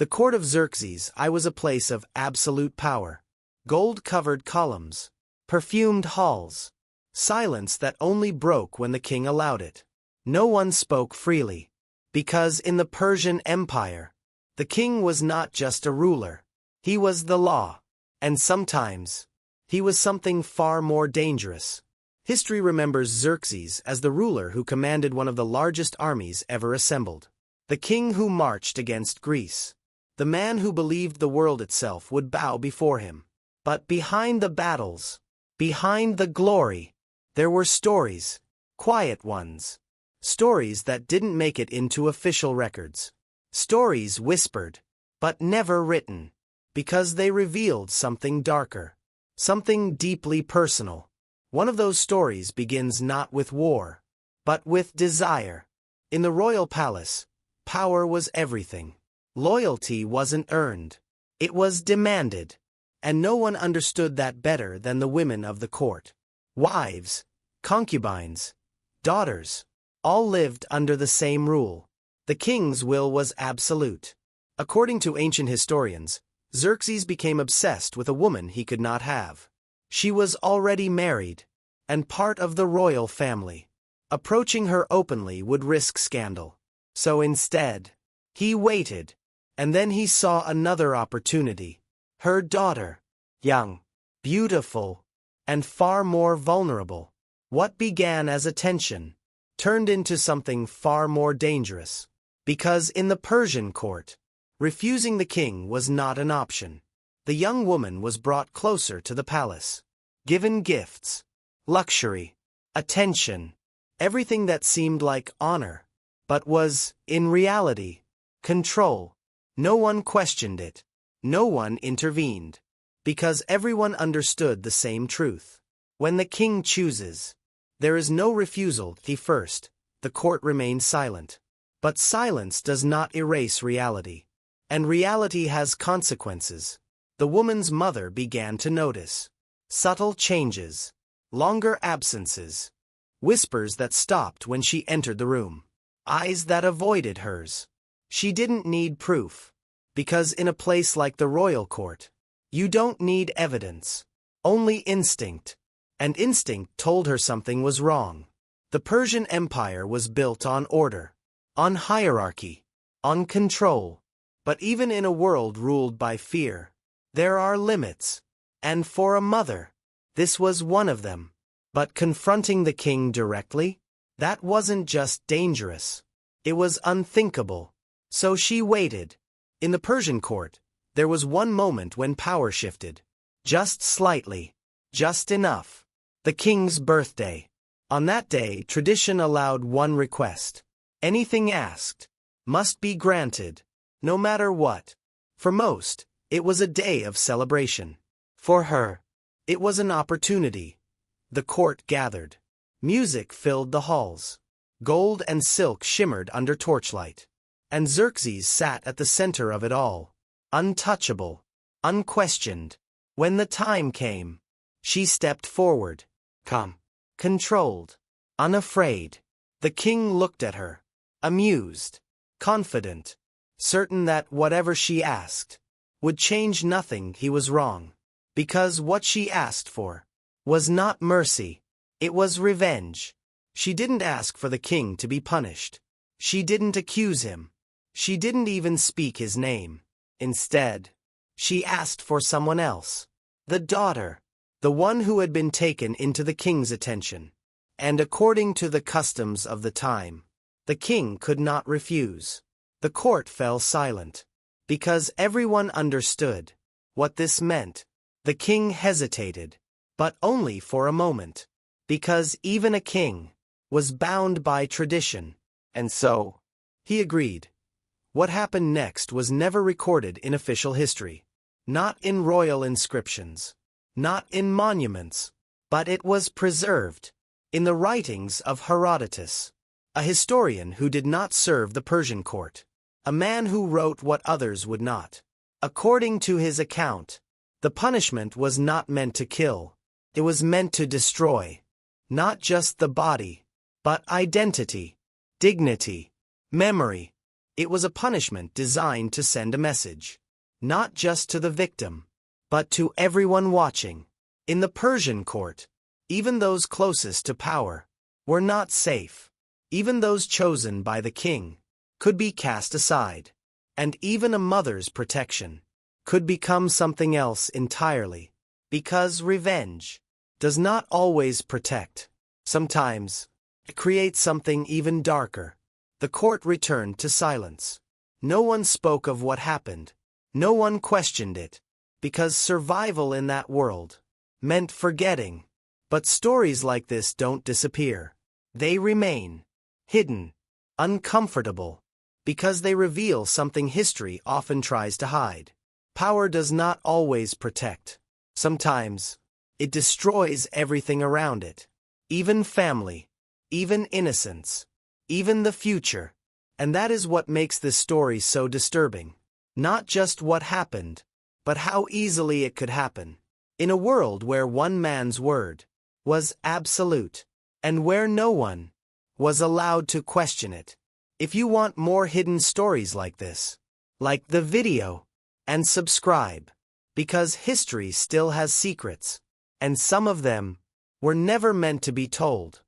The court of Xerxes I was a place of absolute power. Gold-covered columns, perfumed halls, silence that only broke when the king allowed it. No one spoke freely, because in the Persian Empire, the king was not just a ruler, he was the law, and sometimes, he was something far more dangerous. History remembers Xerxes as the ruler who commanded one of the largest armies ever assembled. The king who marched against Greece. The man who believed the world itself would bow before him. But behind the battles, behind the glory, there were stories, quiet ones. Stories that didn't make it into official records. Stories whispered, but never written, because they revealed something darker, something deeply personal. One of those stories begins not with war, but with desire. In the royal palace, power was everything. Loyalty wasn't earned. It was demanded. And no one understood that better than the women of the court. Wives, concubines, daughters, all lived under the same rule. The king's will was absolute. According to ancient historians, Xerxes became obsessed with a woman he could not have. She was already married, and part of the royal family. Approaching her openly would risk scandal. So instead, he waited, and then he saw another opportunity. Her daughter, young, beautiful, and far more vulnerable. What began as a tension turned into something far more dangerous. Because in the Persian court, refusing the king was not an option. The young woman was brought closer to the palace, given gifts, luxury, attention, everything that seemed like honor, but was, in reality, control. No one questioned it. No one intervened. Because everyone understood the same truth. When the king chooses, there is no refusal. The court remained silent. But silence does not erase reality. And reality has consequences. The woman's mother began to notice subtle changes, longer absences, whispers that stopped when she entered the room, eyes that avoided hers. She didn't need proof. Because in a place like the royal court, you don't need evidence, only instinct. And instinct told her something was wrong. The Persian Empire was built on order, on hierarchy, on control. But even in a world ruled by fear, there are limits. And for a mother, this was one of them. But confronting the king directly? That wasn't just dangerous. It was unthinkable. So she waited. In the Persian court, there was one moment when power shifted. Just slightly. Just enough. The king's birthday. On that day, tradition allowed one request. Anything asked must be granted, no matter what. For most, it was a day of celebration. For her, it was an opportunity. The court gathered. Music filled the halls. Gold and silk shimmered under torchlight. And Xerxes sat at the center of it all, untouchable, unquestioned. When the time came, she stepped forward, calm, controlled, unafraid. The king looked at her, amused, confident, certain that whatever she asked would change nothing. He was wrong. Because what she asked for was not mercy, it was revenge. She didn't ask for the king to be punished. She didn't accuse him. She didn't even speak his name. Instead, she asked for someone else. The daughter. The one who had been taken into the king's attention. And according to the customs of the time, the king could not refuse. The court fell silent. Because everyone understood what this meant. The king hesitated. But only for a moment. Because even a king was bound by tradition. And so, he agreed. What happened next was never recorded in official history. Not in royal inscriptions. Not in monuments. But it was preserved in the writings of Herodotus, a historian who did not serve the Persian court. A man who wrote what others would not. According to his account, the punishment was not meant to kill. It was meant to destroy. Not just the body, but identity, dignity, memory. It was a punishment designed to send a message. Not just to the victim, but to everyone watching. In the Persian court, even those closest to power were not safe. Even those chosen by the king could be cast aside. And even a mother's protection could become something else entirely. Because revenge does not always protect. Sometimes, it creates something even darker. The court returned to silence. No one spoke of what happened. No one questioned it. Because survival in that world meant forgetting. But stories like this don't disappear. They remain hidden, uncomfortable, because they reveal something history often tries to hide. Power does not always protect. Sometimes, it destroys everything around it. Even family, even innocence, even the future. And that is what makes this story so disturbing. Not just what happened, but how easily it could happen. In a world where one man's word was absolute, and where no one was allowed to question it. If you want more hidden stories like this, like the video, and subscribe, because history still has secrets, and some of them were never meant to be told.